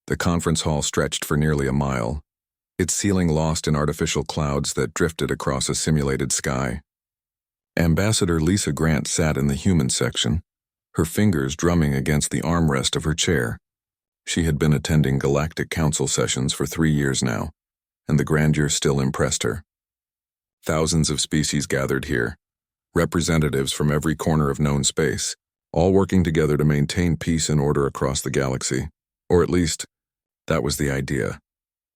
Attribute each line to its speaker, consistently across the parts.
Speaker 1: The conference hall stretched for nearly a mile, its ceiling lost in artificial clouds that drifted across a simulated sky. Ambassador Lisa Grant sat in the human section, her fingers drumming against the armrest of her chair. She had been attending Galactic Council sessions for 3 years now, and the grandeur still impressed her. Thousands of species gathered here, representatives from every corner of known space, all working together to maintain peace and order across the galaxy. Or at least, that was the idea.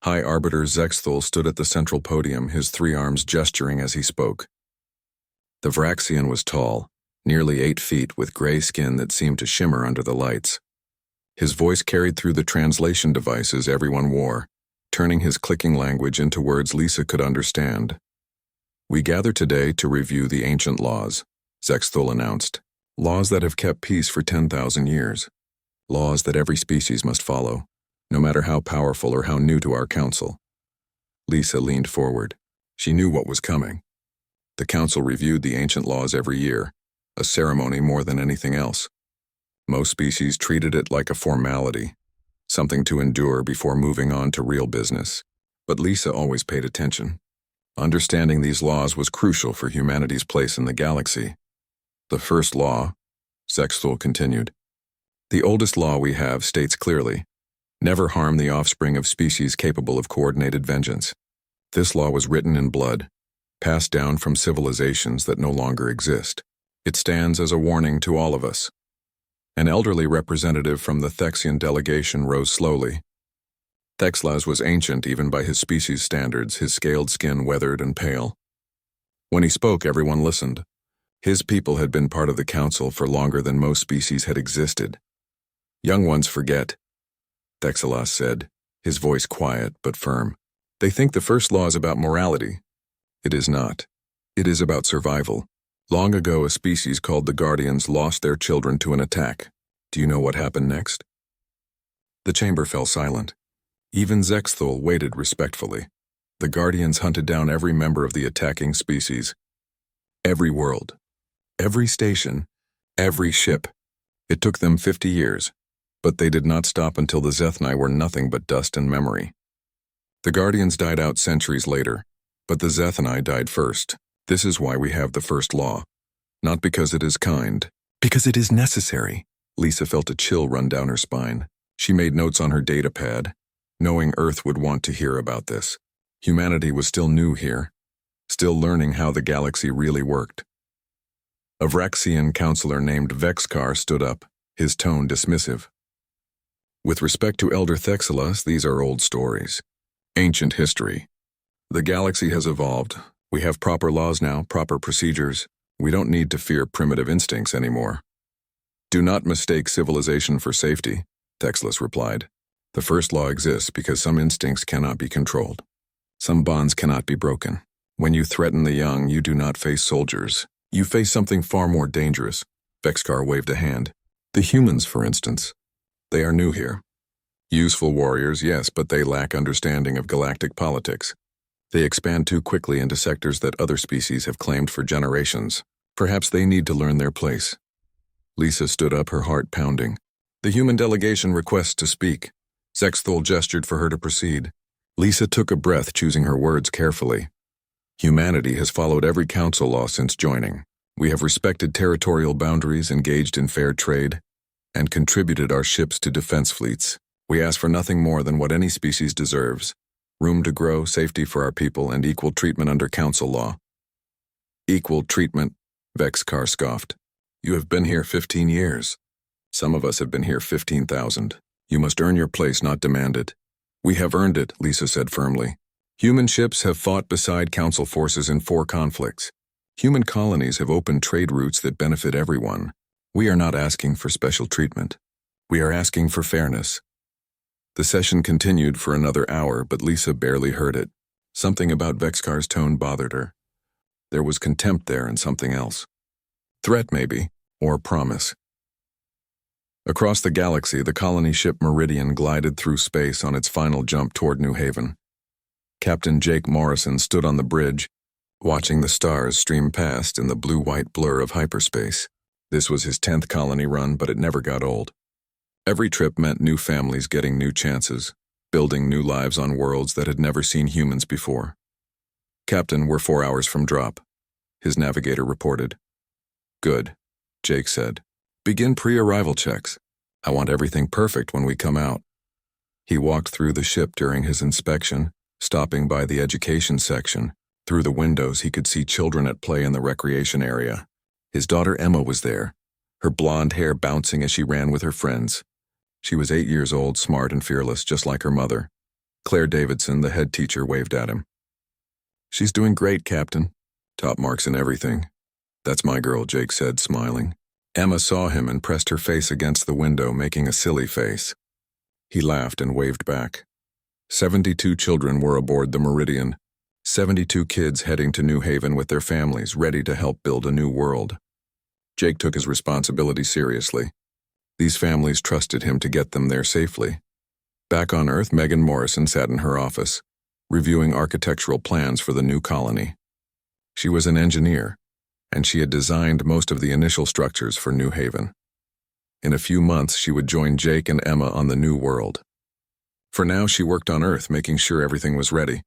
Speaker 1: High Arbiter Zexthul stood at the central podium, his 3 arms gesturing as he spoke. The Vraxian was tall, nearly 8 feet, with gray skin that seemed to shimmer under the lights. His voice carried through the translation devices everyone wore, turning his clicking language into words Lisa could understand. "We gather today to review the ancient laws," Zexthul announced. "Laws that have kept peace for 10,000 years. Laws that every species must follow, no matter how powerful or how new to our council." Lisa leaned forward. She knew what was coming. The council reviewed the ancient laws every year, a ceremony more than anything else. Most species treated it like a formality, something to endure before moving on to real business. But Lisa always paid attention. Understanding these laws was crucial for humanity's place in the galaxy. "The first law," Zexthul continued, "the oldest law we have, states clearly, never harm the offspring of species capable of coordinated vengeance. This law was written in blood, passed down from civilizations that no longer exist. It stands as a warning to all of us." An elderly representative from the Thexian delegation rose slowly. Thexlas was ancient even by his species' standards, his scaled skin weathered and pale. When he spoke, everyone listened. His people had been part of the council for longer than most species had existed. "Young ones forget," Thexlas said, his voice quiet but firm. "They think the first law is about morality. It is not. It is about survival. Long ago, a species called the Guardians lost their children to an attack. Do you know what happened next?" The chamber fell silent. Even Zexthul waited respectfully. The Guardians hunted down every member of the attacking species. Every world. Every station. Every ship. It took them 50 years, but they did not stop until the Zethni were nothing but dust and memory. The Guardians died out centuries later, but the Zethni died first. This is why we have the first law. Not because it is kind, because it is necessary. Lisa felt a chill run down her spine. She made notes on her data pad, knowing Earth would want to hear about this. Humanity was still new here, still learning how the galaxy really worked. A Vraxian counselor named Vexkar stood up, his tone dismissive. "With respect to Elder Thexelas, these are old stories. Ancient history. The galaxy has evolved. We have proper laws now, proper procedures. We don't need to fear primitive instincts anymore." "Do not mistake civilization for safety," Thexelas replied. "The first law exists because some instincts cannot be controlled. Some bonds cannot be broken. When you threaten the young, you do not face soldiers. You face something far more dangerous." Vexkar waved a hand. "The humans, for instance. They are new here. Useful warriors, yes, but they lack understanding of galactic politics. They expand too quickly into sectors that other species have claimed for generations. Perhaps they need to learn their place." Lisa stood up, her heart pounding. "The human delegation requests to speak." Zexthul gestured for her to proceed. Lisa took a breath, choosing her words carefully. "Humanity has followed every council law since joining. We have respected territorial boundaries, engaged in fair trade, and contributed our ships to defense fleets. We ask for nothing more than what any species deserves: room to grow, safety for our people, and equal treatment under council law." "Equal treatment," Vexkar scoffed. "You have been here 15 years. Some of us have been here 15,000. You must earn your place, not demand it." "We have earned it," Lisa said firmly. "Human ships have fought beside council forces in 4 conflicts. Human colonies have opened trade routes that benefit everyone. We are not asking for special treatment. We are asking for fairness." The session continued for another hour, but Lisa barely heard it. Something about Vexkar's tone bothered her. There was contempt there and something else. Threat, maybe, or promise. Across the galaxy, the colony ship Meridian glided through space on its final jump toward New Haven. Captain Jake Morrison stood on the bridge, watching the stars stream past in the blue-white blur of hyperspace. This was his 10th colony run, but it never got old. Every trip meant new families getting new chances, building new lives on worlds that had never seen humans before. "Captain, we're 4 hours from drop," his navigator reported. "Good," Jake said. "Begin pre-arrival checks. I want everything perfect when we come out." He walked through the ship during his inspection, stopping by the education section. Through the windows, he could see children at play in the recreation area. His daughter Emma was there, her blonde hair bouncing as she ran with her friends. She was 8 years old, smart and fearless, just like her mother. Claire Davidson, the head teacher, waved at him. "She's doing great, Captain. Top marks in everything." "That's my girl," Jake said, smiling. Emma saw him and pressed her face against the window, making a silly face. He laughed and waved back. 72 children were aboard the Meridian. 72 kids heading to New Haven with their families, ready to help build a new world. Jake took his responsibility seriously. These families trusted him to get them there safely. Back on Earth, Megan Morrison sat in her office, reviewing architectural plans for the new colony. She was an engineer, and she had designed most of the initial structures for New Haven. In a few months, she would join Jake and Emma on the new world. For now, she worked on Earth, making sure everything was ready.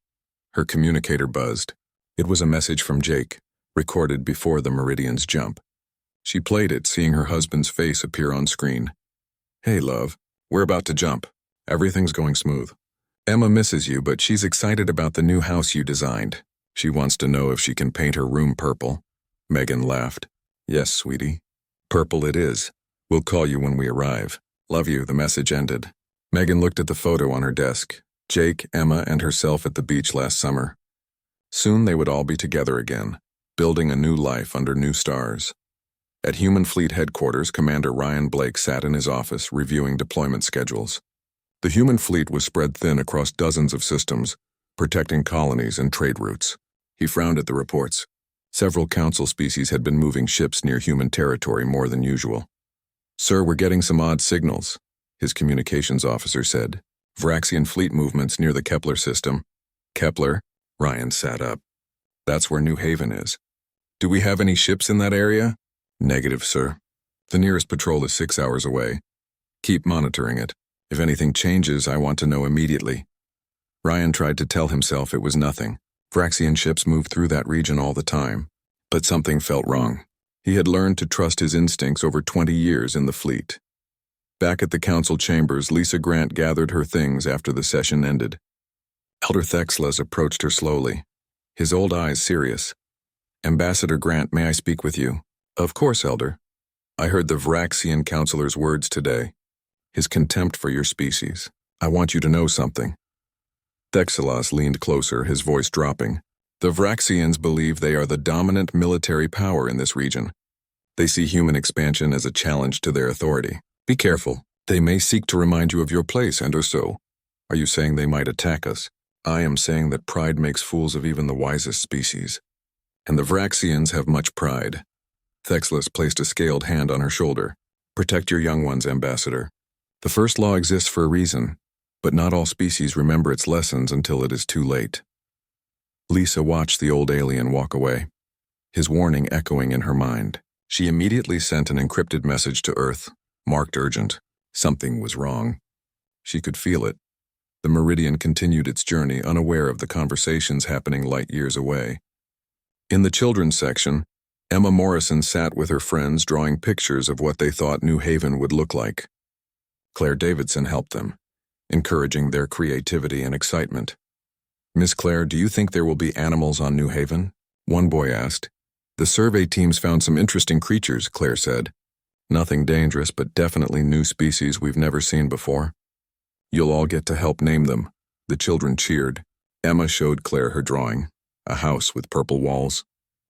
Speaker 1: Her communicator buzzed. It was a message from Jake, recorded before the Meridian's jump. She played it, seeing her husband's face appear on screen. "Hey, love, we're about to jump. Everything's going smooth. Emma misses you, but she's excited about the new house you designed. She wants to know if she can paint her room purple." Megan laughed. "Yes, sweetie. Purple it is. We'll call you when we arrive. Love you," the message ended. Megan looked at the photo on her desk. Jake, Emma, and herself at the beach last summer. Soon they would all be together again, building a new life under new stars. At Human Fleet Headquarters, Commander Ryan Blake sat in his office, reviewing deployment schedules. The human fleet was spread thin across dozens of systems, protecting colonies and trade routes. He frowned at the reports. Several council species had been moving ships near human territory more than usual. "Sir, we're getting some odd signals," his communications officer said. "Vraxian fleet movements near the Kepler system." "Kepler?" Ryan sat up. "That's where New Haven is. Do we have any ships in that area?" "Negative, sir. The nearest patrol is 6 hours away. Keep monitoring it. If anything changes, I want to know immediately." Ryan tried to tell himself it was nothing. Vraxian ships moved through that region all the time. But something felt wrong. He had learned to trust his instincts over 20 years in the fleet. Back at the council chambers, Lisa Grant gathered her things after the session ended. Elder Thexlas approached her slowly, his old eyes serious. "Ambassador Grant, may I speak with you?" "Of course, Elder. I heard the Vraxian counselor's words today. His contempt for your species. I want you to know something." Thexlas leaned closer, his voice dropping. "The Vraxians believe they are the dominant military power in this region. They see human expansion as a challenge to their authority. Be careful. They may seek to remind you of your place, and or so. Are you saying they might attack us? I am saying that pride makes fools of even the wisest species. And the Vraxians have much pride." Thexlas placed a scaled hand on her shoulder. "Protect your young ones, Ambassador. The first law exists for a reason, but not all species remember its lessons until it is too late." Lisa watched the old alien walk away, his warning echoing in her mind. She immediately sent an encrypted message to Earth, marked urgent. Something was wrong. She could feel it. The Meridian continued its journey, unaware of the conversations happening light years away. In the children's section, Emma Morrison sat with her friends drawing pictures of what they thought New Haven would look like. Claire Davidson helped them, encouraging their creativity and excitement. "Miss Claire, do you think there will be animals on New Haven?" one boy asked. "The survey teams found some interesting creatures," Claire said. "Nothing dangerous, but definitely new species we've never seen before. You'll all get to help name them." The children cheered. Emma showed Claire her drawing, a house with purple walls,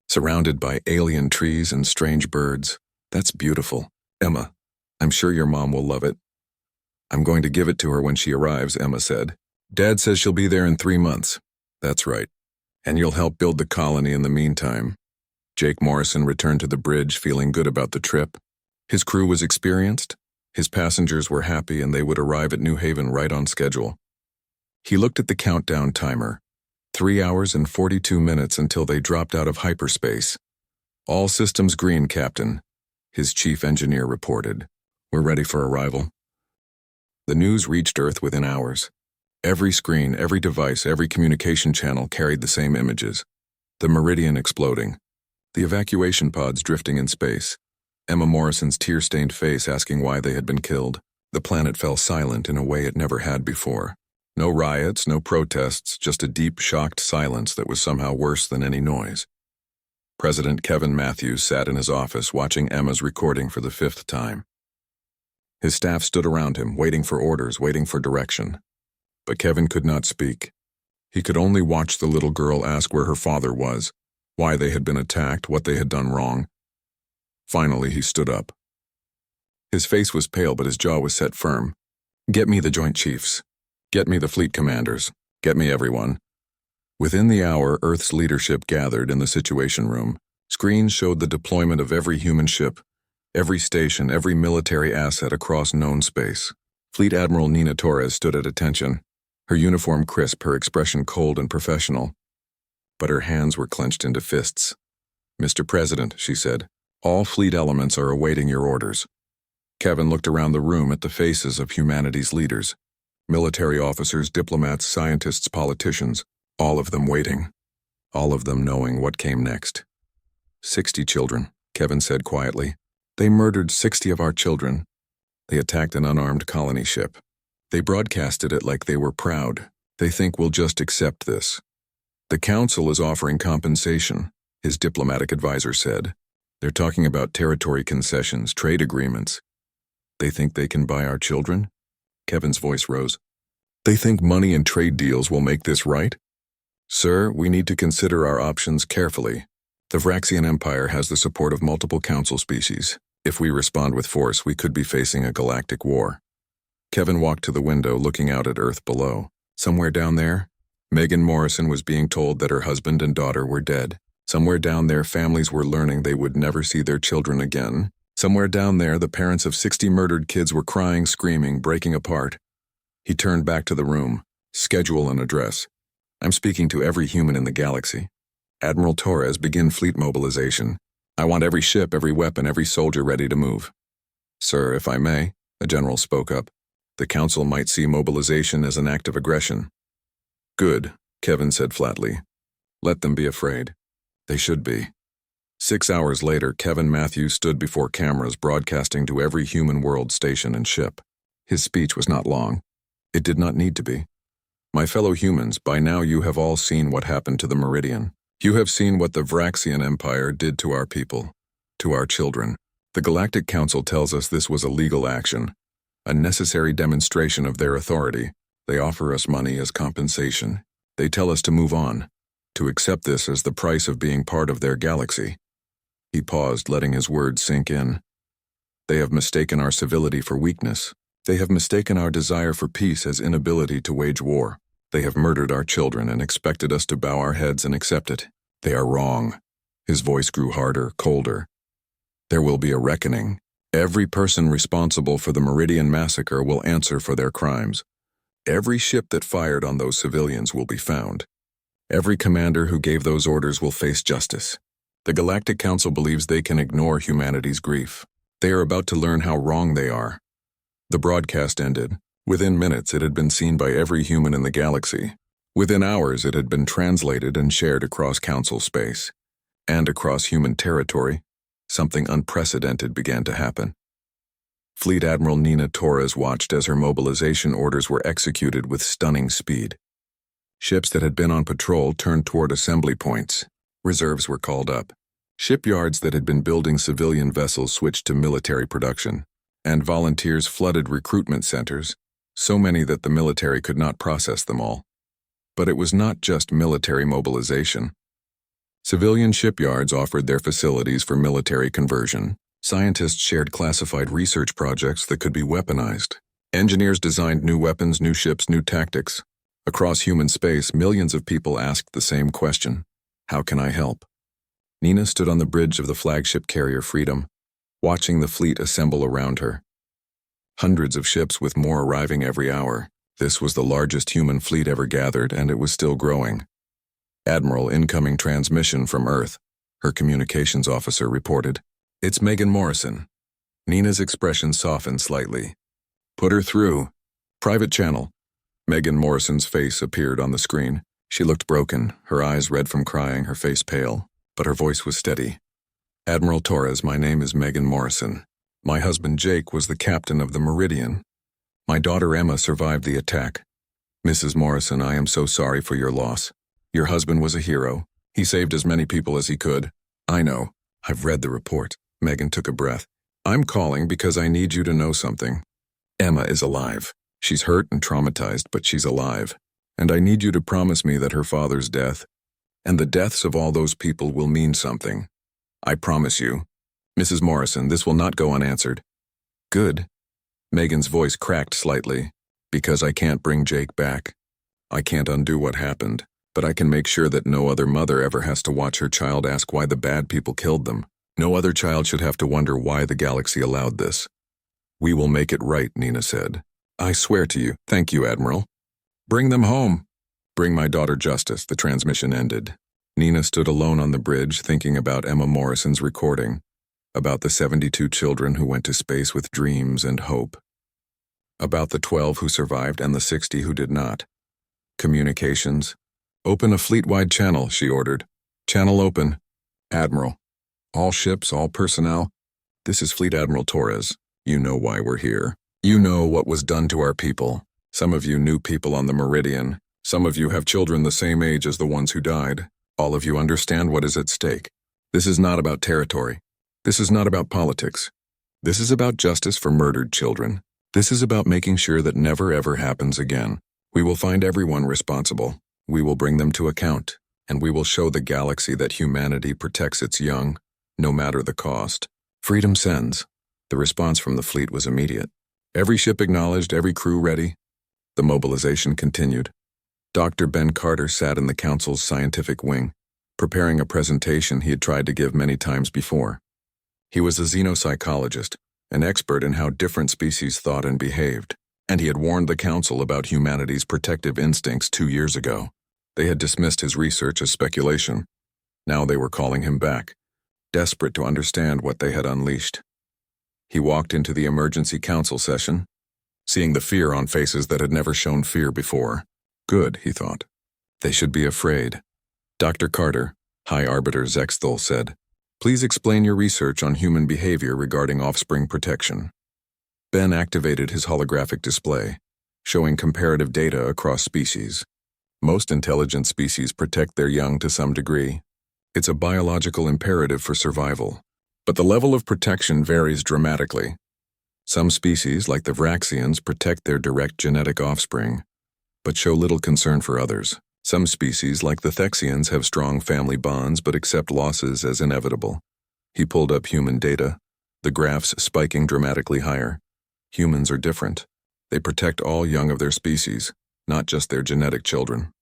Speaker 1: surrounded by alien trees and strange birds. "That's beautiful. Emma, I'm sure your mom will love it." "I'm going to give it to her when she arrives," Emma said. "Dad says she'll be there in 3 months." "That's right. And you'll help build the colony in the meantime." Jake Morrison returned to the bridge, feeling good about the trip. His crew was experienced, his passengers were happy, and they would arrive at New Haven right on schedule. He looked at the countdown timer. 3 hours and 42 minutes until they dropped out of hyperspace. "All systems green, Captain," his chief engineer reported. "We're ready for arrival." The news reached Earth within hours. Every screen, every device, every communication channel carried the same images. The Meridian exploding. The evacuation pods drifting in space. Emma Morrison's tear-stained face asking why they had been killed. The planet fell silent in a way it never had before. No riots, no protests, just a deep, shocked silence that was somehow worse than any noise. President Kevin Matthews sat in his office watching Emma's recording for the 5th time. His staff stood around him, waiting for orders, waiting for direction. But Kevin could not speak. He could only watch the little girl ask where her father was, why they had been attacked, what they had done wrong. Finally, he stood up. His face was pale, but his jaw was set firm. "Get me the Joint Chiefs. Get me the fleet commanders. Get me everyone." Within the hour, Earth's leadership gathered in the Situation Room. Screens showed the deployment of every human ship, every station, every military asset across known space. Fleet Admiral Nina Torres stood at attention, her uniform crisp, her expression cold and professional. But her hands were clenched into fists. "Mr. President," she said, "all fleet elements are awaiting your orders." Kevin looked around the room at the faces of humanity's leaders. Military officers, diplomats, scientists, politicians, all of them waiting. All of them knowing what came next. 60 children, Kevin said quietly. "They murdered 60 of our children. They attacked an unarmed colony ship. They broadcasted it like they were proud. They think we'll just accept this. The council is offering compensation," his diplomatic advisor said. "They're talking about territory concessions, trade agreements. They think they can buy our children?" Kevin's voice rose. "They think money and trade deals will make this right?" "Sir, we need to consider our options carefully. The Vraxian Empire has the support of multiple council species. If we respond with force, we could be facing a galactic war." Kevin walked to the window, looking out at Earth below. Somewhere down there, Megan Morrison was being told that her husband and daughter were dead. Somewhere down there, families were learning they would never see their children again. Somewhere down there, the parents of 60 murdered kids were crying, screaming, breaking apart. He turned back to the room. "Schedule and address. I'm speaking to every human in the galaxy. Admiral Torres, begin fleet mobilization. I want every ship, every weapon, every soldier ready to move." "Sir, if I may," a general spoke up. "The council might see mobilization as an act of aggression." "Good," Kevin said flatly. "Let them be afraid. They should be." 6 hours later, Kevin Matthews stood before cameras broadcasting to every human world station and ship. His speech was not long. It did not need to be. "My fellow humans, by now you have all seen what happened to the Meridian. You have seen what the Vraxian Empire did to our people, to our children. The Galactic Council tells us this was a legal action, a necessary demonstration of their authority. They offer us money as compensation. They tell us to move on, to accept this as the price of being part of their galaxy." He paused, letting his words sink in. "They have mistaken our civility for weakness. They have mistaken our desire for peace as inability to wage war. They have murdered our children and expected us to bow our heads and accept it. They are wrong." His voice grew harder, colder. "There will be a reckoning. Every person responsible for the Meridian massacre will answer for their crimes. Every ship that fired on those civilians will be found. Every commander who gave those orders will face justice. The Galactic Council believes they can ignore humanity's grief. They are about to learn how wrong they are." The broadcast ended. Within minutes, it had been seen by every human in the galaxy. Within hours, it had been translated and shared across council space. And across human territory, something unprecedented began to happen. Fleet Admiral Nina Torres watched as her mobilization orders were executed with stunning speed. Ships that had been on patrol turned toward assembly points. Reserves were called up. Shipyards that had been building civilian vessels switched to military production. And volunteers flooded recruitment centers, so many that the military could not process them all. But it was not just military mobilization. Civilian shipyards offered their facilities for military conversion. Scientists shared classified research projects that could be weaponized. Engineers designed new weapons, new ships, new tactics. Across human space, millions of people asked the same question: how can I help? Nina stood on the bridge of the flagship carrier Freedom, watching the fleet assemble around her. Hundreds of ships with more arriving every hour. This was the largest human fleet ever gathered, and it was still growing. "Admiral, incoming transmission from Earth," her communications officer reported. "It's Megan Morrison." Nina's expression softened slightly. "Put her through," Private channel. Megan Morrison's face appeared on the screen. She looked broken, her eyes red from crying, her face pale, but her voice was steady. Admiral Torres, my name is Megan Morrison. My husband Jake was the captain of the Meridian. My daughter Emma survived the attack. Mrs. Morrison, I am so sorry for your loss. Your husband was a hero. He saved as many people as he could. I know. I've read the report. Megan took a breath. I'm calling because I need you to know something. Emma is alive. She's hurt and traumatized, but she's alive. And I need you to promise me that her father's death and the deaths of all those people will mean something. I promise you. Mrs. Morrison, this will not go unanswered. Good. Megan's voice cracked slightly. Because I can't bring Jake back. I can't undo what happened, but I can make sure that no other mother ever has to watch her child ask why the bad people killed them. No other child should have to wonder why the galaxy allowed this. We will make it right, Nina said. I swear to you. Thank you, Admiral. Bring them home. Bring my daughter justice. The transmission ended. Nina stood alone on the bridge thinking about Emma Morrison's recording, about the 72 children who went to space with dreams and hope, about the 12 who survived and the 60 who did not. Communications. Open a fleet-wide channel, she ordered. Channel open. Admiral. All ships, all personnel. This is Fleet Admiral Torres. You know why we're here. You know what was done to our people. Some of you knew people on the Meridian. Some of you have children the same age as the ones who died. All of you understand what is at stake. This is not about territory. This is not about politics. This is about justice for murdered children. This is about making sure that never ever happens again. We will find everyone responsible. We will bring them to account. And we will show the galaxy that humanity protects its young, no matter the cost. Freedom sends. The response from the fleet was immediate. Every ship acknowledged, every crew ready. The mobilization continued. Dr. Ben Carter sat in the council's scientific wing, preparing a presentation he had tried to give many times before. He was a xenopsychologist, an expert in how different species thought and behaved, and he had warned the council about humanity's protective instincts 2 years ago. They had dismissed his research as speculation. Now they were calling him back, desperate to understand what they had unleashed. He walked into the emergency council session, seeing the fear on faces that had never shown fear before. Good, he thought. They should be afraid. Dr. Carter, High Arbiter Zexthal said, please explain your research on human behavior regarding offspring protection. Ben activated his holographic display, showing comparative data across species. Most intelligent species protect their young to some degree. It's a biological imperative for survival. But the level of protection varies dramatically. Some species, like the Vraxians, protect their direct genetic offspring, but show little concern for others. Some species, like the Thexians, have strong family bonds but accept losses as inevitable. He pulled up human data, the graphs spiking dramatically higher. Humans are different. They protect all young of their species, not just their genetic children.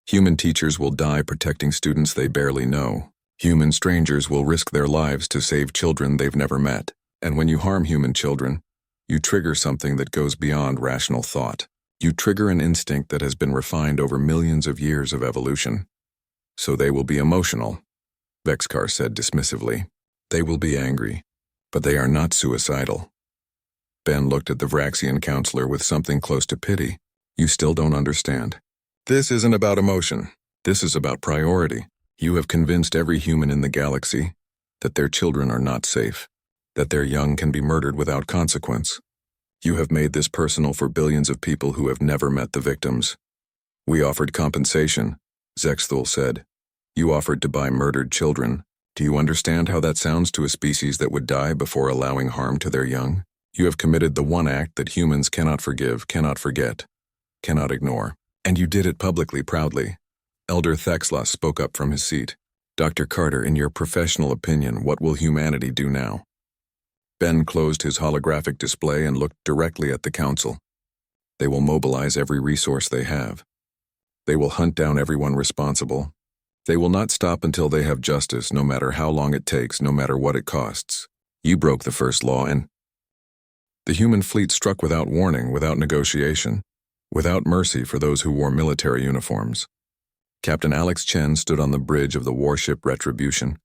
Speaker 1: Human teachers will die protecting students they barely know. Human strangers will risk their lives to save children they've never met. And when you harm human children, you trigger something that goes beyond rational thought. You trigger an instinct that has been refined over millions of years of evolution. So they will be emotional, Vexkar said dismissively. They will be angry, but they are not suicidal. Ben looked at the Vraxian counselor with something close to pity. You still don't understand. This isn't about emotion. This is about priority. You have convinced every human in the galaxy that their children are not safe, that their young can be murdered without consequence. You have made this personal for billions of people who have never met the victims. We offered compensation, Zexthal said. You offered to buy murdered children. Do you understand how that sounds to a species that would die before allowing harm to their young? You have committed the one act that humans cannot forgive, cannot forget, cannot ignore. And you did it publicly, proudly. Elder Thexlas spoke up from his seat. Dr. Carter, in your professional opinion, what will humanity do now? Ben closed his holographic display and looked directly at the council. They will mobilize every resource they have. They will hunt down everyone responsible. They will not stop until they have justice, no matter how long it takes, no matter what it costs. You broke the first law and... The human fleet struck without warning, without negotiation, without mercy for those who wore military uniforms. Captain Alex Chen stood on the bridge of the warship Retribution,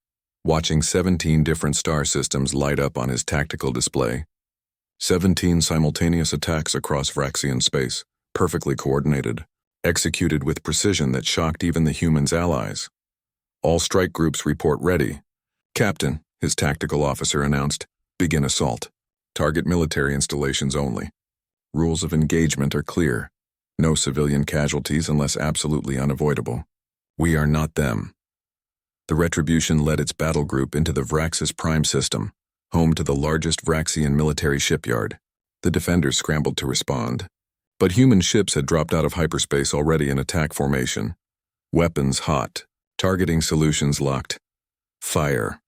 Speaker 1: watching 17 different star systems light up on his tactical display. 17 simultaneous attacks across Vraxian space, perfectly coordinated, executed with precision that shocked even the humans' allies. All strike groups report ready. Captain, his tactical officer announced, begin assault. Target military installations only. Rules of engagement are clear. No civilian casualties unless absolutely unavoidable. We are not them. The Retribution led its battle group into the Vraxis Prime system, home to the largest Vraxian military shipyard. The defenders scrambled to respond. But human ships had dropped out of hyperspace already in attack formation. Weapons hot. Targeting solutions locked. Fire,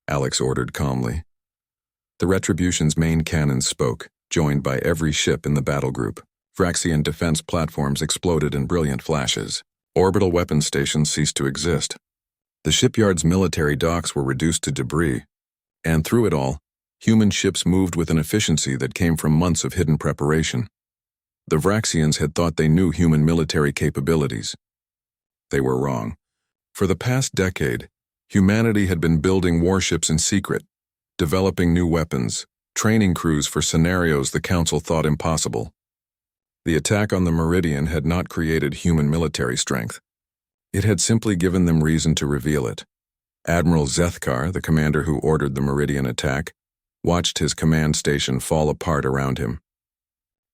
Speaker 1: Alex ordered calmly. The Retribution's main cannons spoke, joined by every ship in the battle group. Vraxian defense platforms exploded in brilliant flashes. Orbital weapons stations ceased to exist. The shipyard's military docks were reduced to debris. And through it all, human ships moved with an efficiency that came from months of hidden preparation. The Vraxians had thought they knew human military capabilities. They were wrong. For the past decade, humanity had been building warships in secret, developing new weapons, training crews for scenarios the Council thought impossible. The attack on the Meridian had not created human military strength. It had simply given them reason to reveal it. Admiral Zethkar, the commander who ordered the Meridian attack, watched his command station fall apart around him.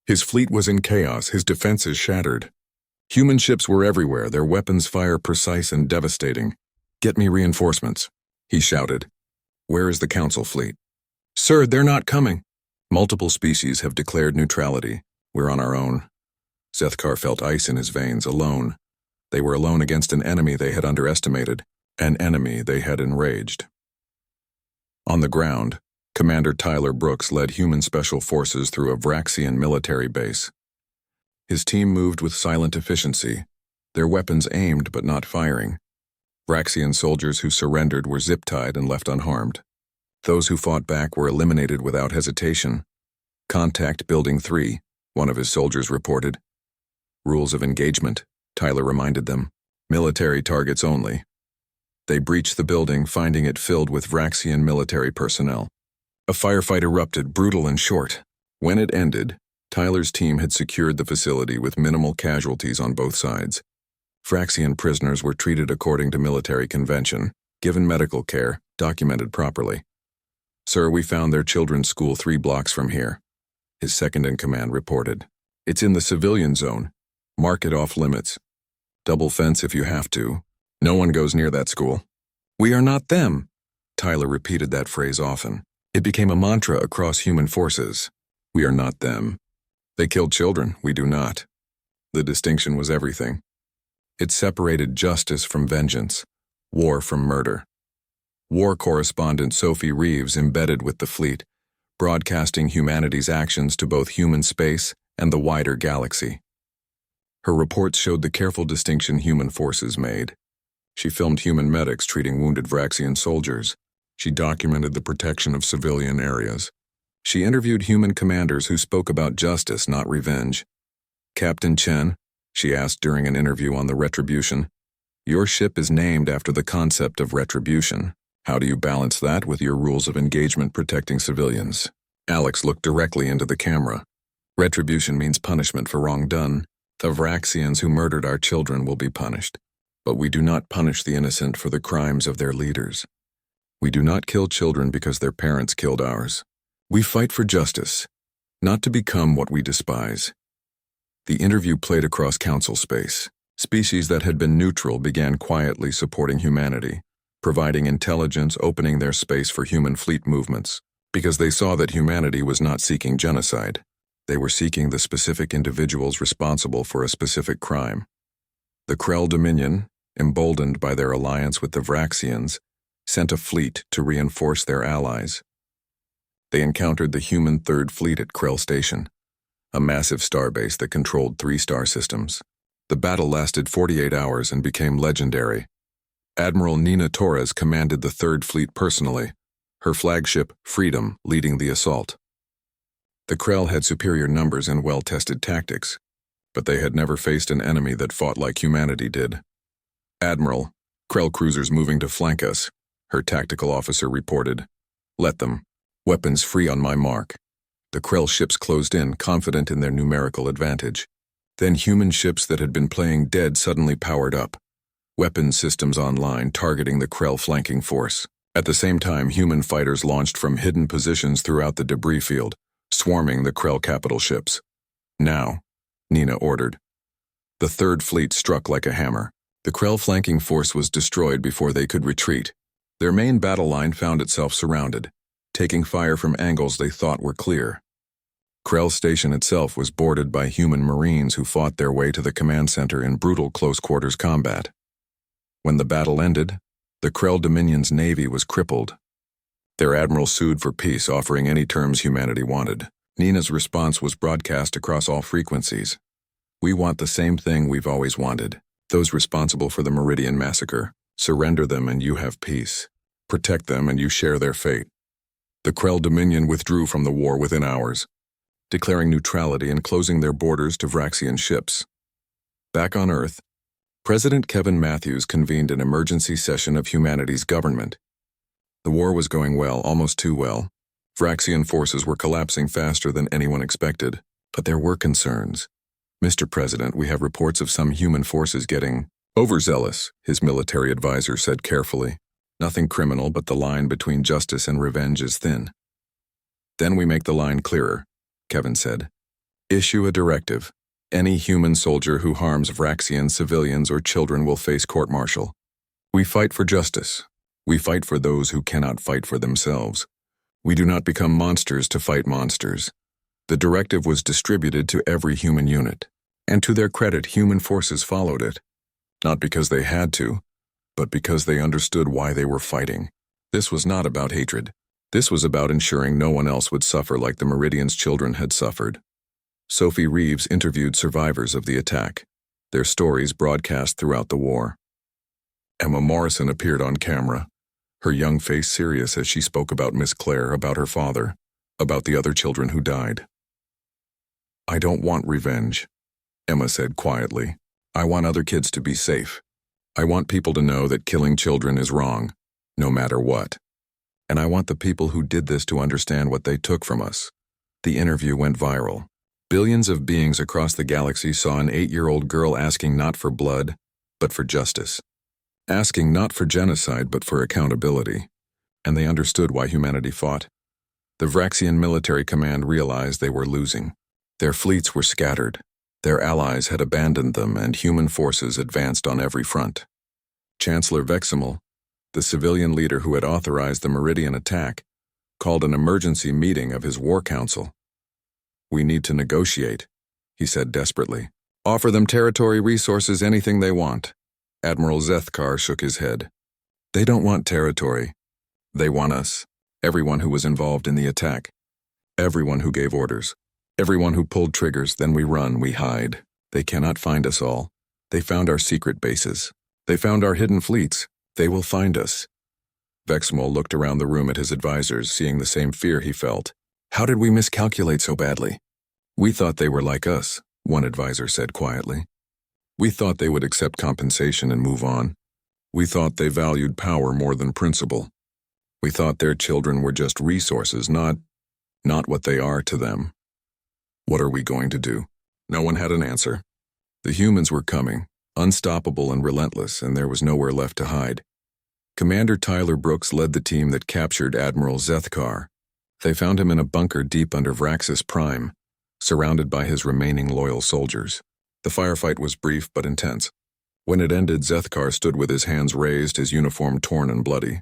Speaker 1: His fleet was in chaos, his defenses shattered. Human ships were everywhere, their weapons fire precise and devastating. "Get me reinforcements," he shouted. "Where is the Council fleet?" "Sir, they're not coming." "Multiple species have declared neutrality. We're on our own." Zethkar felt ice in his veins, alone. They were alone against an enemy they had underestimated, an enemy they had enraged. On the ground, Commander Tyler Brooks led human special forces through a Vraxian military base. His team moved with silent efficiency, their weapons aimed but not firing. Vraxian soldiers who surrendered were zip-tied and left unharmed. Those who fought back were eliminated without hesitation. "Contact Building 3, one of his soldiers reported. "Rules of engagement," Tyler reminded them. "Military targets only." They breached the building, finding it filled with Vraxian military personnel. A firefight erupted, brutal and short. When it ended, Tyler's team had secured the facility with minimal casualties on both sides. Vraxian prisoners were treated according to military convention, given medical care, documented properly. "Sir, we found their children's school 3 blocks from here," his second-in-command reported. "It's in the civilian zone. Mark it off limits. Double fence if you have to. No one goes near that school." "We are not them." Tyler repeated that phrase often. It became a mantra across human forces. We are not them. They killed children, we do not. The distinction was everything. It separated justice from vengeance, war from murder. War correspondent Sophie Reeves embedded with the fleet, broadcasting humanity's actions to both human space and the wider galaxy. Her reports showed the careful distinction human forces made. She filmed human medics treating wounded Vraxian soldiers. She documented the protection of civilian areas. She interviewed human commanders who spoke about justice, not revenge. "Captain Chen," she asked during an interview on the Retribution, "your ship is named after the concept of retribution. How do you balance that with your rules of engagement protecting civilians?" Alex looked directly into the camera. "Retribution means punishment for wrong done. The Vraxians who murdered our children will be punished. But we do not punish the innocent for the crimes of their leaders. We do not kill children because their parents killed ours. We fight for justice, not to become what we despise." The interview played across Council space. Species that had been neutral began quietly supporting humanity, providing intelligence, opening their space for human fleet movements, because they saw that humanity was not seeking genocide. They were seeking the specific individuals responsible for a specific crime. The Krell Dominion, emboldened by their alliance with the Vraxians, sent a fleet to reinforce their allies. They encountered the human Third Fleet at Krell Station, a massive starbase that controlled 3 star systems. The battle lasted 48 hours and became legendary. Admiral Nina Torres commanded the Third Fleet personally, her flagship, Freedom, leading the assault. The Krell had superior numbers and well-tested tactics, but they had never faced an enemy that fought like humanity did. "Admiral, Krell cruisers moving to flank us," her tactical officer reported. "Let them. Weapons free on my mark." The Krell ships closed in, confident in their numerical advantage. Then human ships that had been playing dead suddenly powered up. Weapons systems online, targeting the Krell flanking force. At the same time, human fighters launched from hidden positions throughout the debris field, swarming the Krell capital ships. Now, Nina ordered. The Third Fleet struck like a hammer. The Krell flanking force was destroyed before they could retreat. Their main battle line found itself surrounded, taking fire from angles they thought were clear. Krell Station itself was boarded by human Marines who fought their way to the command center in brutal close-quarters combat. When the battle ended, the Krell Dominion's navy was crippled. Their admiral sued for peace, offering any terms humanity wanted. Nina's response was broadcast across all frequencies. We want the same thing we've always wanted. Those responsible for the Meridian massacre, surrender them and you have peace. Protect them and you share their fate. The Krell Dominion withdrew from the war within hours, declaring neutrality and closing their borders to Vraxian ships. Back on Earth, President Kevin Matthews convened an emergency session of humanity's government. The war was going well, almost too well. Vraxian forces were collapsing faster than anyone expected, but there were concerns. Mr. President, we have reports of some human forces getting overzealous, his military advisor said carefully. Nothing criminal, but the line between justice and revenge is thin. Then we make the line clearer, Kevin said. Issue a directive. Any human soldier who harms Vraxian civilians or children will face court-martial. We fight for justice. We fight for those who cannot fight for themselves. We do not become monsters to fight monsters. The directive was distributed to every human unit, and to their credit, human forces followed it. Not because they had to, but because they understood why they were fighting. This was not about hatred. This was about ensuring no one else would suffer like the Meridian's children had suffered. Sophie Reeves interviewed survivors of the attack, their stories broadcast throughout the war. Emma Morrison appeared on camera, her young face serious as she spoke about Miss Claire, about her father, about the other children who died. I don't want revenge, Emma said quietly. I want other kids to be safe. I want people to know that killing children is wrong, no matter what. And I want the people who did this to understand what they took from us. The interview went viral. Billions of beings across the galaxy saw an 8-year-old girl asking not for blood, but for justice. Asking not for genocide, but for accountability. And they understood why humanity fought. The Vraxian military command realized they were losing. Their fleets were scattered. Their allies had abandoned them, and human forces advanced on every front. Chancellor Veximal, the civilian leader who had authorized the Meridian attack, called an emergency meeting of his war council. We need to negotiate, he said desperately. Offer them territory, resources, anything they want. Admiral Zethkar shook his head. They don't want territory. They want us. Everyone who was involved in the attack. Everyone who gave orders. Everyone who pulled triggers, then we run, we hide. They cannot find us all. They found our secret bases. They found our hidden fleets. They will find us. Veximal looked around the room at his advisors, seeing the same fear he felt. How did we miscalculate so badly? We thought they were like us, one advisor said quietly. We thought they would accept compensation and move on. We thought they valued power more than principle. We thought their children were just resources, not what they are to them. What are we going to do? No one had an answer. The humans were coming, unstoppable and relentless, and there was nowhere left to hide. Commander Tyler Brooks led the team that captured Admiral Zethkar. They found him in a bunker deep under Vraxis Prime, surrounded by his remaining loyal soldiers. The firefight was brief but intense. When it ended, Zethkar stood with his hands raised, his uniform torn and bloody.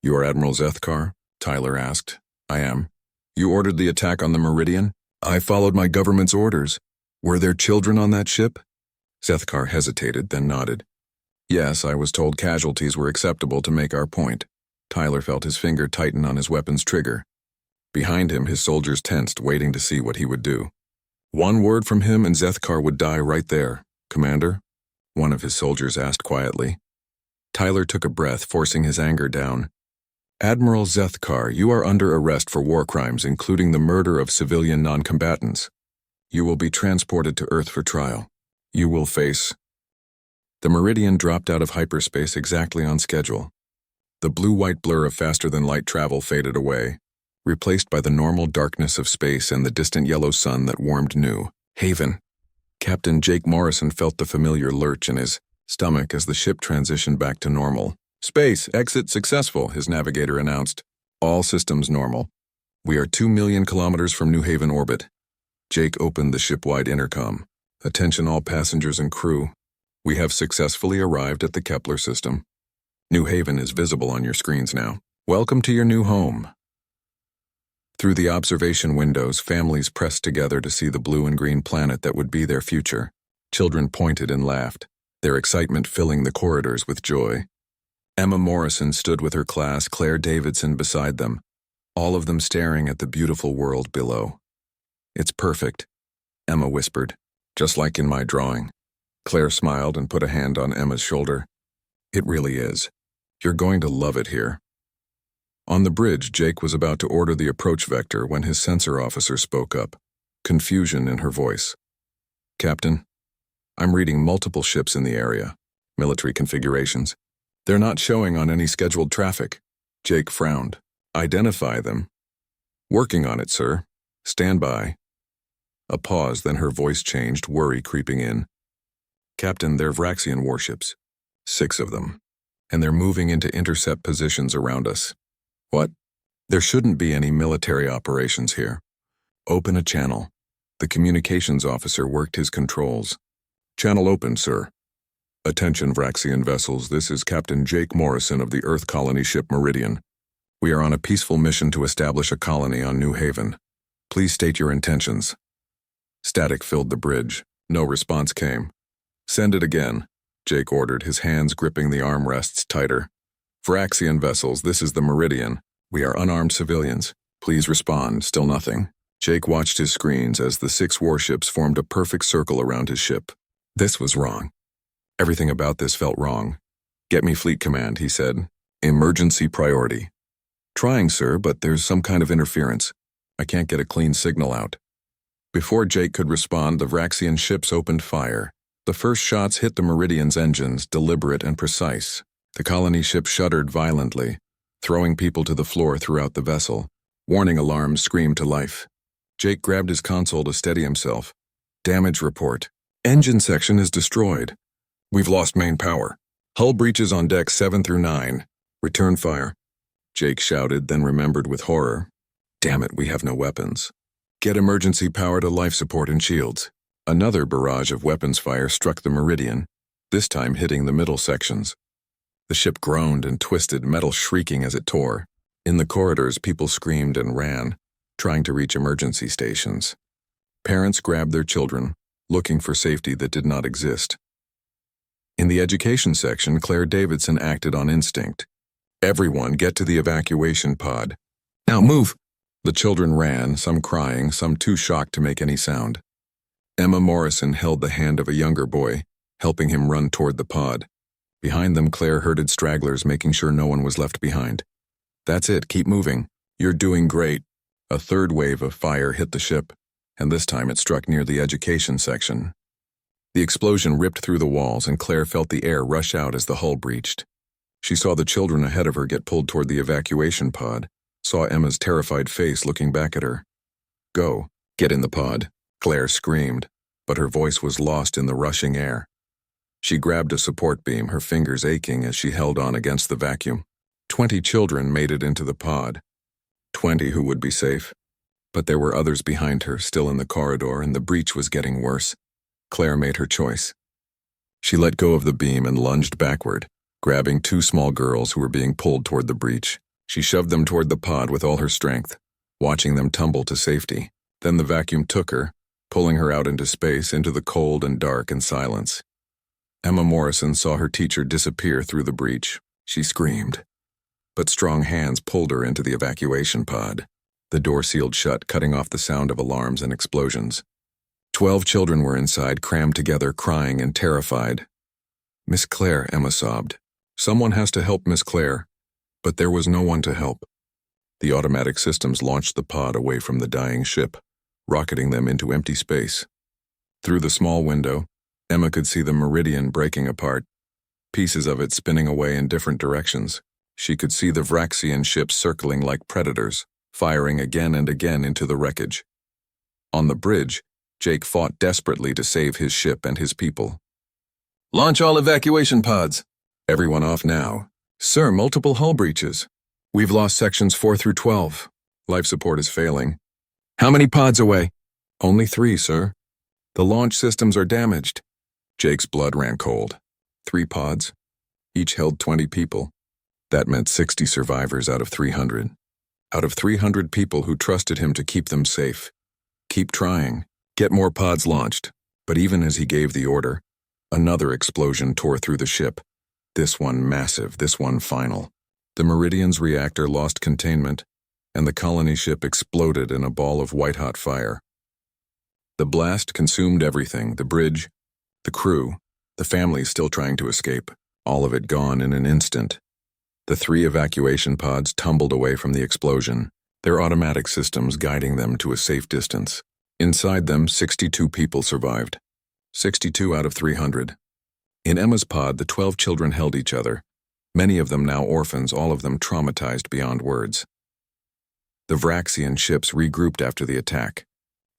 Speaker 1: You are Admiral Zethkar? Tyler asked. I am. You ordered the attack on the Meridian? I followed my government's orders. Were there children on that ship? Zethkar hesitated, then nodded. Yes, I was told casualties were acceptable to make our point. Tyler felt his finger tighten on his weapon's trigger. Behind him, his soldiers tensed, waiting to see what he would do. One word from him and Zethkar would die right there. Commander? One of his soldiers asked quietly. Tyler took a breath, forcing his anger down. Admiral Zethkar, you are under arrest for war crimes, including the murder of civilian non-combatants. You will be transported to Earth for trial. You will face... The Meridian dropped out of hyperspace exactly on schedule. The blue-white blur of faster-than-light travel faded away. replaced by the normal darkness of space and the distant yellow sun that warmed New Haven. Captain Jake Morrison felt the familiar lurch in his stomach as the ship transitioned back to normal. "Space, exit successful," his navigator announced. "All systems normal. We are 2 million kilometers from New Haven orbit." Jake opened the ship-wide intercom. "Attention all passengers and crew. We have successfully arrived at the Kepler system. New Haven is visible on your screens now. Welcome to your new home." Through the observation windows, families pressed together to see the blue and green planet that would be their future. Children pointed and laughed, their excitement filling the corridors with joy. Emma Morrison stood with her class, Claire Davidson beside them, all of them staring at the beautiful world below. "It's perfect," Emma whispered, "just like in my drawing." Claire smiled and put a hand on Emma's shoulder. "It really is. You're going to love it here." On the bridge, Jake was about to order the approach vector when his sensor officer spoke up, confusion in her voice. "Captain, I'm reading multiple ships in the area, military configurations. They're not showing on any scheduled traffic." Jake frowned. "Identify them." "Working on it, sir. Stand by." A pause, then her voice changed, worry creeping in. "Captain, they're Vraxian warships. 6 of them. And they're moving into intercept positions around us." "What?" "There shouldn't be any military operations here. Open a channel." The communications officer worked his controls. "Channel open, sir." "Attention Vraxian vessels, this is Captain Jake Morrison of the Earth colony ship Meridian. We are on a peaceful mission to establish a colony on New Haven. Please state your intentions." Static filled the bridge. No response came. "Send it again," Jake ordered, his hands gripping the armrests tighter. "Vraxian vessels, this is the Meridian. We are unarmed civilians. Please respond." Still nothing. Jake watched his screens as the 6 warships formed a perfect circle around his ship. This was wrong. Everything about this felt wrong. "Get me fleet command," he said. "Emergency priority." "Trying, sir, but there's some kind of interference. I can't get a clean signal out." Before Jake could respond, the Vraxian ships opened fire. The first shots hit the Meridian's engines, deliberate and precise. The colony ship shuddered violently, throwing people to the floor throughout the vessel. Warning alarms screamed to life. Jake grabbed his console to steady himself. "Damage report. Engine section is destroyed. We've lost main power. Hull breaches on decks 7 through 9. Return fire." Jake shouted, then remembered with horror. "Damn it, we have no weapons. Get emergency power to life support and shields." Another barrage of weapons fire struck the Meridian, this time hitting the middle sections. The ship groaned and twisted, metal shrieking as it tore. In the corridors, people screamed and ran, trying to reach emergency stations. Parents grabbed their children, looking for safety that did not exist. In the education section, Claire Davidson acted on instinct. "Everyone, get to the evacuation pod. Now move!" The children ran, some crying, some too shocked to make any sound. Emma Morrison held the hand of a younger boy, helping him run toward the pod. Behind them, Claire herded stragglers, making sure no one was left behind. "That's it, keep moving. You're doing great." A third wave of fire hit the ship, and this time it struck near the education section. The explosion ripped through the walls, and Claire felt the air rush out as the hull breached. She saw the children ahead of her get pulled toward the evacuation pod, saw Emma's terrified face looking back at her. "Go, get in the pod," Claire screamed, but her voice was lost in the rushing air. She grabbed a support beam, her fingers aching as she held on against the vacuum. 20 children made it into the pod. 20 who would be safe. But there were others behind her, still in the corridor, and the breach was getting worse. Claire made her choice. She let go of the beam and lunged backward, grabbing 2 small girls who were being pulled toward the breach. She shoved them toward the pod with all her strength, watching them tumble to safety. Then the vacuum took her, pulling her out into space, into the cold and dark and silence. Emma Morrison saw her teacher disappear through the breach. She screamed. But strong hands pulled her into the evacuation pod. The door sealed shut, cutting off the sound of alarms and explosions. 12 children were inside, crammed together, crying and terrified. "Miss Claire," Emma sobbed. "Someone has to help Miss Claire." But there was no one to help. The automatic systems launched the pod away from the dying ship, rocketing them into empty space. Through the small window, Emma could see the Meridian breaking apart, pieces of it spinning away in different directions. She could see the Vraxian ships circling like predators, firing again and again into the wreckage. On the bridge, Jake fought desperately to save his ship and his people. "Launch all evacuation pods. Everyone off now. Sir, multiple hull breaches. We've lost sections 4 through 12. Life support is failing." "How many pods away?" "Only 3, sir. The launch systems are damaged." Jake's blood ran cold. 3 pods. Each held 20 people. That meant 60 survivors out of 300. Out of 300 people who trusted him to keep them safe. Keep trying. Get more pods launched. But even as he gave the order, another explosion tore through the ship. This one massive, this one final. The Meridian's reactor lost containment, and the colony ship exploded in a ball of white-hot fire. The blast consumed everything, the bridge, the crew, the families still trying to escape, all of it gone in an instant. The 3 evacuation pods tumbled away from the explosion, their automatic systems guiding them to a safe distance. Inside them, 62 people survived. 62 out of 300. In Emma's pod, the 12 children held each other, many of them now orphans, all of them traumatized beyond words. The Vraxian ships regrouped after the attack.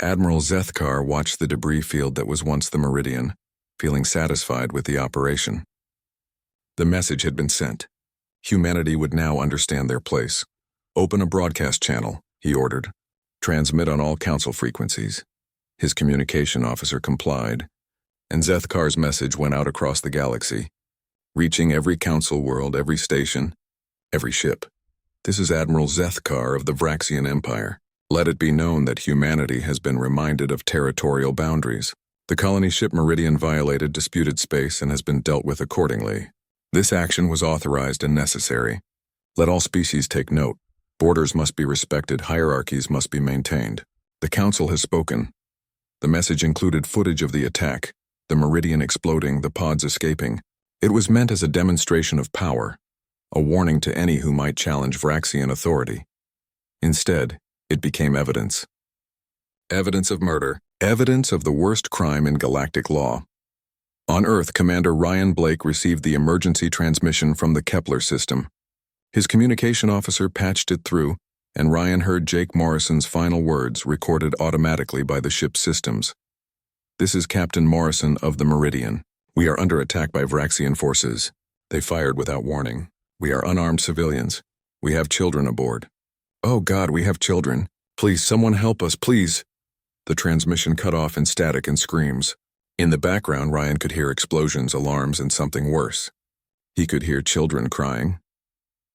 Speaker 1: Admiral Zethkar watched the debris field that was once the Meridian, feeling satisfied with the operation. The message had been sent. Humanity would now understand their place. "Open a broadcast channel," he ordered. "Transmit on all council frequencies." His communication officer complied, and Zethkar's message went out across the galaxy, reaching every council world, every station, every ship. "This is Admiral Zethkar of the Vraxian Empire. Let it be known that humanity has been reminded of territorial boundaries. The colony ship Meridian violated disputed space and has been dealt with accordingly. This action was authorized and necessary. Let all species take note. Borders must be respected, hierarchies must be maintained. The Council has spoken." The message included footage of the attack, the Meridian exploding, the pods escaping. It was meant as a demonstration of power, a warning to any who might challenge Vraxian authority. Instead, it became evidence. Evidence of murder, evidence of the worst crime in galactic law. On Earth, Commander Ryan Blake received the emergency transmission from the Kepler system. His communication officer patched it through, and Ryan heard Jake Morrison's final words recorded automatically by the ship's systems. "This is Captain Morrison of the Meridian. We are under attack by Vraxian forces. They fired without warning. We are unarmed civilians. We have children aboard. Oh God, we have children. Please, someone help us, please." The transmission cut off in static and screams. In the background, Ryan could hear explosions, alarms, and something worse. He could hear children crying.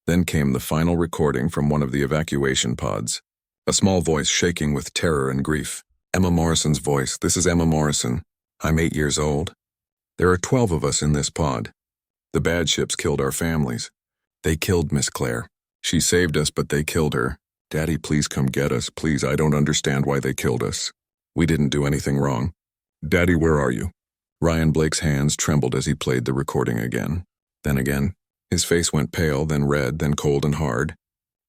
Speaker 1: Then came the final recording from one of the evacuation pods. A small voice shaking with terror and grief. Emma Morrison's voice. "This is Emma Morrison. I'm 8 years old. There are 12 of us in this pod. The bad ships killed our families. They killed Miss Claire. She saved us, but they killed her. Daddy, please come get us. Please, I don't understand why they killed us. We didn't do anything wrong. Daddy, where are you?" Ryan Blake's hands trembled as he played the recording again. Then again, his face went pale, then red, then cold and hard.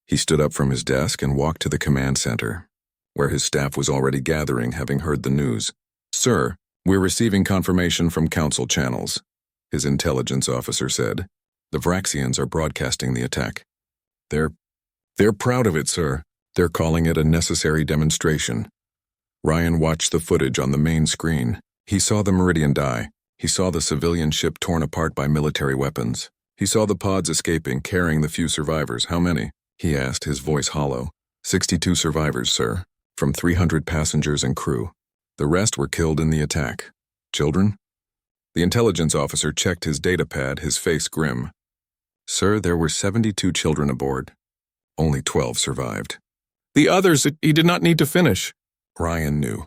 Speaker 1: He stood up from his desk and walked to the command center, where his staff was already gathering, having heard the news. "Sir, we're receiving confirmation from council channels," his intelligence officer said. "The Vraxians are broadcasting the attack. They're proud of it, sir. They're calling it a necessary demonstration." Ryan watched the footage on the main screen. He saw the Meridian die. He saw the civilian ship torn apart by military weapons. He saw the pods escaping, carrying the few survivors. "How many?" he asked, his voice hollow. 62 survivors, sir, from 300 passengers and crew. The rest were killed in the attack. Children? The intelligence officer checked his datapad, his face grim. "Sir, there were 72 children aboard. Only 12 survived." "The others, he did not need to finish." Ryan knew.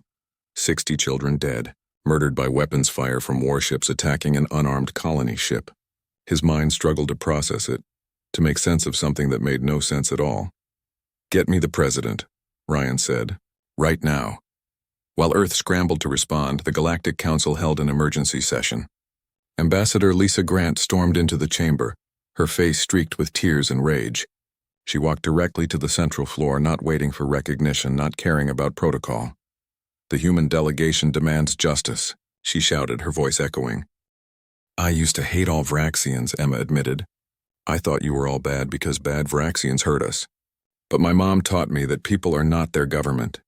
Speaker 1: 60 children dead, murdered by weapons fire from warships attacking an unarmed colony ship. His mind struggled to process it, to make sense of something that made no sense at all. "Get me the president," Ryan said. "Right now." While Earth scrambled to respond, the Galactic Council held an emergency session. Ambassador Lisa Grant stormed into the chamber, her face streaked with tears and rage. She walked directly to the central floor, not waiting for recognition, not caring about protocol. "The human delegation demands justice," she shouted, her voice echoing. "I used to hate all Vraxians," Emma admitted. "I thought you were all bad because bad Vraxians hurt us. But my mom taught me that people are not their government.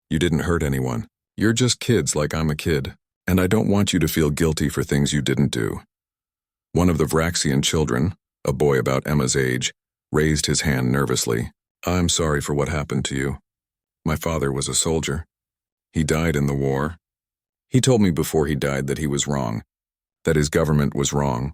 Speaker 1: You didn't hurt anyone. You're just kids like I'm a kid, and I don't want you to feel guilty for things you didn't do. One of the Vraxian children, a boy about Emma's age, raised his hand nervously. I'm sorry for what happened to you. My father was a soldier. He died in the war. He told me before he died that he was wrong, that his government was wrong.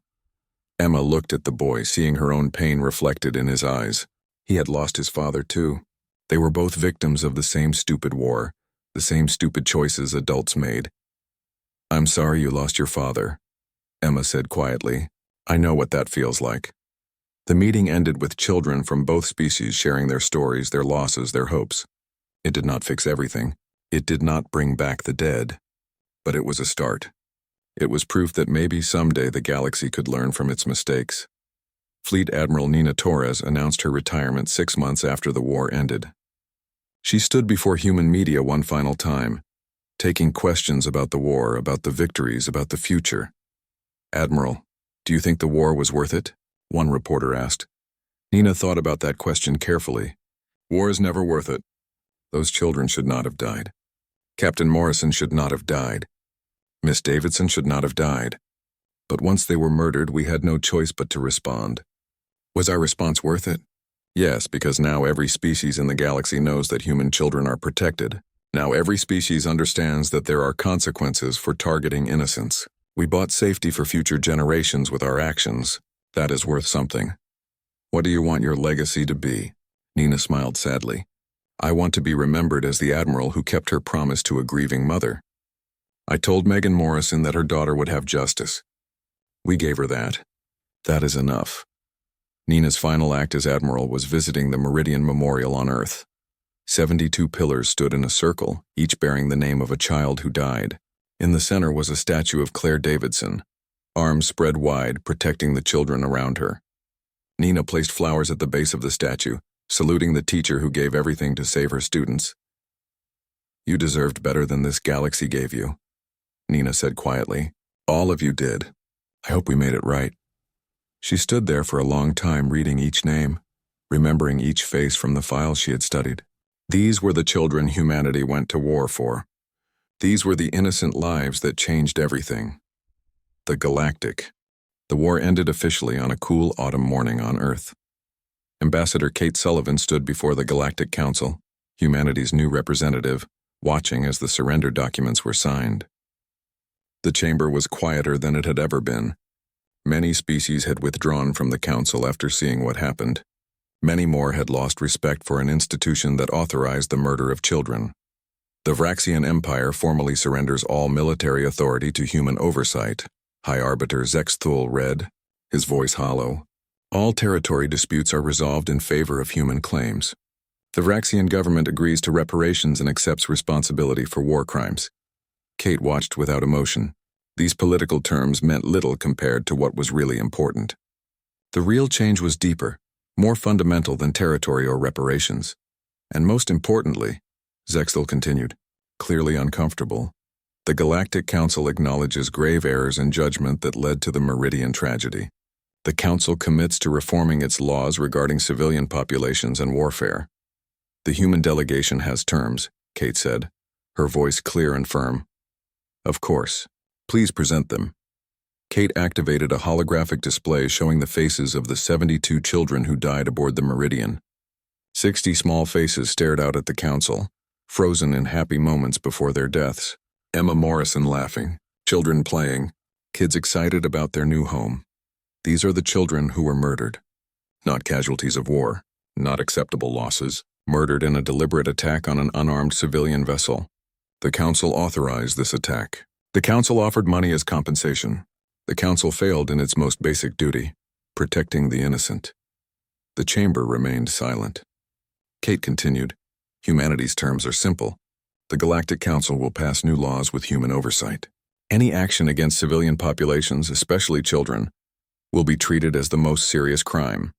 Speaker 1: Emma looked at the boy, seeing her own pain reflected in his eyes. He had lost his father too. They were both victims of the same stupid war, the same stupid choices adults made. I'm sorry you lost your father, Emma said quietly. I know what that feels like. The meeting ended with children from both species sharing their stories, their losses, their hopes. It did not fix everything. It did not bring back the dead. But it was a start. It was proof that maybe someday the galaxy could learn from its mistakes. Fleet Admiral Nina Torres announced her retirement 6 months after the war ended. She stood before human media one final time, taking questions about the war, about the victories, about the future. Admiral, do you think the war was worth it? One reporter asked. Nina thought about that question carefully. War is never worth it. Those children should not have died. Captain Morrison should not have died. Miss Davidson should not have died. But once they were murdered, we had no choice but to respond. Was our response worth it? Yes, because now every species in the galaxy knows that human children are protected. Now every species understands that there are consequences for targeting innocents. We bought safety for future generations with our actions. That is worth something. What do you want your legacy to be? Nina smiled sadly. I want to be remembered as the admiral who kept her promise to a grieving mother. I told Megan Morrison that her daughter would have justice. We gave her that. That is enough. Nina's final act as admiral was visiting the Meridian Memorial on Earth. 72 pillars stood in a circle, each bearing the name of a child who died. In the center was a statue of Claire Davidson, arms spread wide, protecting the children around her. Nina placed flowers at the base of the statue, saluting the teacher who gave everything to save her students. You deserved better than this galaxy gave you, Nina said quietly. All of you did. I hope we made it right. She stood there for a long time reading each name, remembering each face from the files she had studied. These were the children humanity went to war for. These were the innocent lives that changed everything. The Galactic. The war ended officially on a cool autumn morning on Earth. Ambassador Kate Sullivan stood before the Galactic Council, humanity's new representative, watching as the surrender documents were signed. The chamber was quieter than it had ever been. Many species had withdrawn from the council after seeing what happened. Many more had lost respect for an institution that authorized the murder of children. The Vraxian Empire formally surrenders all military authority to human oversight. High Arbiter Zexthul read, his voice hollow. All territory disputes are resolved in favor of human claims. The Vraxian government agrees to reparations and accepts responsibility for war crimes. Kate watched without emotion. These political terms meant little compared to what was really important. The real change was deeper, more fundamental than territory or reparations. And most importantly, Zexthul continued, clearly uncomfortable, the Galactic Council acknowledges grave errors in judgment that led to the Meridian tragedy. The Council commits to reforming its laws regarding civilian populations and warfare. The human delegation has terms, Kate said, her voice clear and firm. Of course. Please present them. Kate activated a holographic display showing the faces of the 72 children who died aboard the Meridian. 60 small faces stared out at the council, frozen in happy moments before their deaths. Emma Morrison laughing, children playing, kids excited about their new home. These are the children who were murdered. Not casualties of war, not acceptable losses, murdered in a deliberate attack on an unarmed civilian vessel. The council authorized this attack. The council offered money as compensation. The council failed in its most basic duty, protecting the innocent. The chamber remained silent. Kate continued, humanity's terms are simple. The Galactic Council will pass new laws with human oversight. Any action against civilian populations, especially children, will be treated as the most serious crime.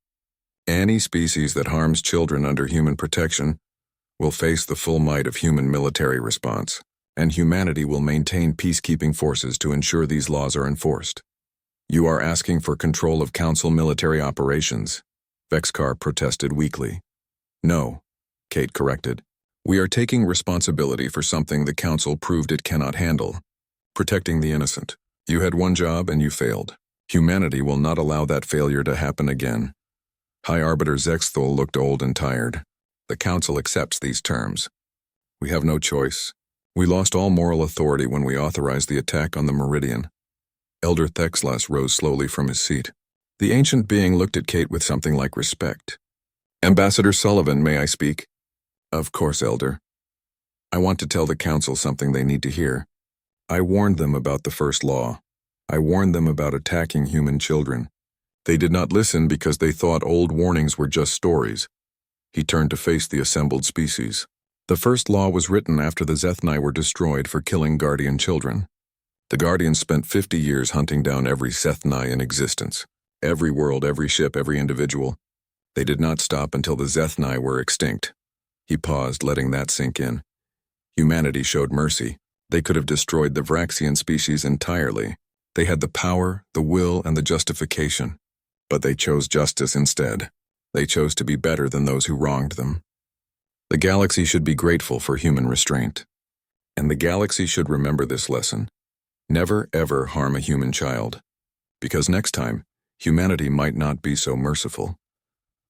Speaker 1: Any species that harms children under human protection will face the full might of human military response, and humanity will maintain peacekeeping forces to ensure these laws are enforced. You are asking for control of Council military operations, Vexcar protested weakly. No, Kate corrected. We are taking responsibility for something the Council proved it cannot handle. Protecting the innocent. You had one job and you failed. Humanity will not allow that failure to happen again. High Arbiter Zexthul looked old and tired. The Council accepts these terms. We have no choice. We lost all moral authority when we authorized the attack on the Meridian. Elder Thexlas rose slowly from his seat. The ancient being looked at Kate with something like respect. Ambassador Sullivan, may I speak? Of course, Elder. I want to tell the Council something they need to hear. I warned them about the first law. I warned them about attacking human children. They did not listen because they thought old warnings were just stories. He turned to face the assembled species. The first law was written after the Zethni were destroyed for killing Guardian children. The Guardians spent 50 years hunting down every Zethni in existence. Every world, every ship, every individual. They did not stop until the Zethni were extinct. He paused, letting that sink in. Humanity showed mercy. They could have destroyed the Vraxian species entirely. They had the power, the will, and the justification. But they chose justice instead. They chose to be better than those who wronged them. The galaxy should be grateful for human restraint. And the galaxy should remember this lesson. Never, ever harm a human child. Because next time, humanity might not be so merciful.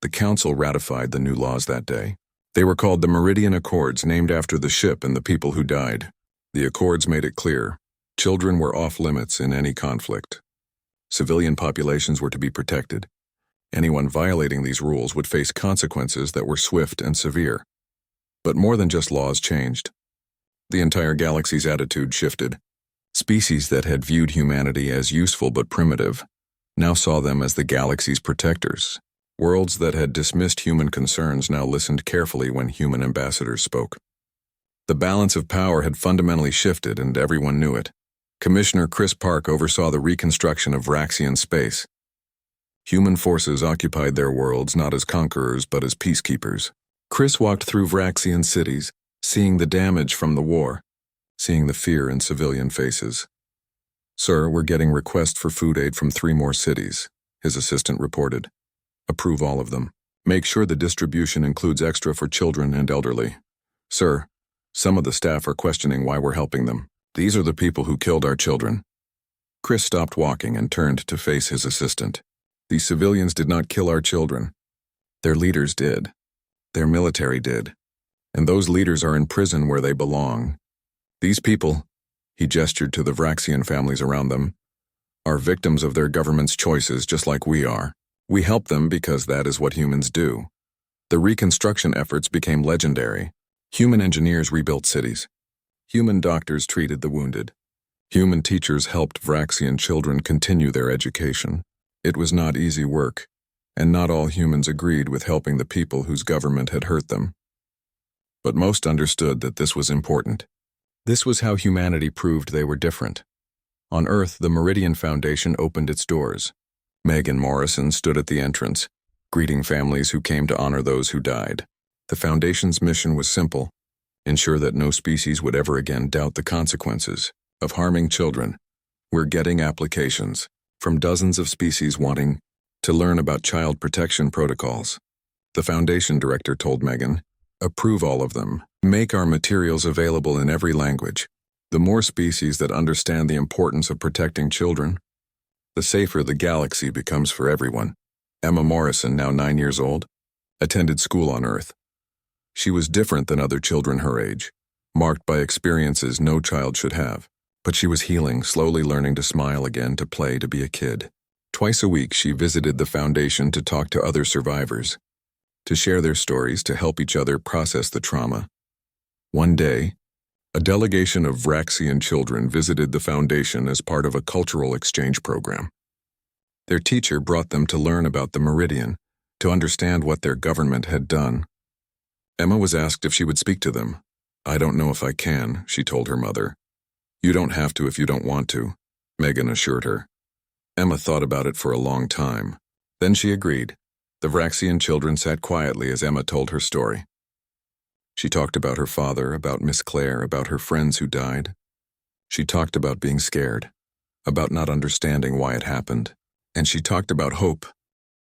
Speaker 1: The Council ratified the new laws that day. They were called the Meridian Accords, named after the ship and the people who died. The Accords made it clear. Children were off limits in any conflict. Civilian populations were to be protected. Anyone violating these rules would face consequences that were swift and severe. But more than just laws changed. The entire galaxy's attitude shifted. Species that had viewed humanity as useful but primitive now saw them as the galaxy's protectors. Worlds that had dismissed human concerns now listened carefully when human ambassadors spoke. The balance of power had fundamentally shifted, and everyone knew it. Commissioner Chris Park oversaw the reconstruction of Vraxian space. Human forces occupied their worlds not as conquerors but as peacekeepers. Chris walked through Vraxian cities, seeing the damage from the war, seeing the fear in civilian faces. Sir, we're getting requests for food aid from 3 more cities, his assistant reported. Approve all of them. Make sure the distribution includes extra for children and elderly. Sir, some of the staff are questioning why we're helping them. These are the people who killed our children. Chris stopped walking and turned to face his assistant. These civilians did not kill our children. Their leaders did. Their military did. And those leaders are in prison where they belong. These people, he gestured to the Vraxian families around them, are victims of their government's choices just like we are. We help them because that is what humans do. The reconstruction efforts became legendary. Human engineers rebuilt cities. Human doctors treated the wounded. Human teachers helped Vraxian children continue their education. It was not easy work, and not all humans agreed with helping the people whose government had hurt them. But most understood that this was important. This was how humanity proved they were different. On Earth, the Meridian Foundation opened its doors. Megan Morrison stood at the entrance, greeting families who came to honor those who died. The Foundation's mission was simple: ensure that no species would ever again doubt the consequences of harming children. We're getting applications from dozens of species wanting to learn about child protection protocols. The Foundation director told Megan, approve all of them. Make our materials available in every language. The more species that understand the importance of protecting children, the safer the galaxy becomes for everyone. Emma Morrison, now 9 years old, attended school on Earth. She was different than other children her age, marked by experiences no child should have. But she was healing, slowly learning to smile again, to play, to be a kid. Twice a week she visited the Foundation to talk to other survivors, to share their stories, to help each other process the trauma. One day, a delegation of Vraxian children visited the Foundation as part of a cultural exchange program. Their teacher brought them to learn about the Meridian, to understand what their government had done. Emma was asked if she would speak to them. I don't know if I can, she told her mother. You don't have to if you don't want to, Megan assured her. Emma thought about it for a long time. Then she agreed. The Vraxian children sat quietly as Emma told her story. She talked about her father, about Miss Claire, about her friends who died. She talked about being scared, about not understanding why it happened. And she talked about hope,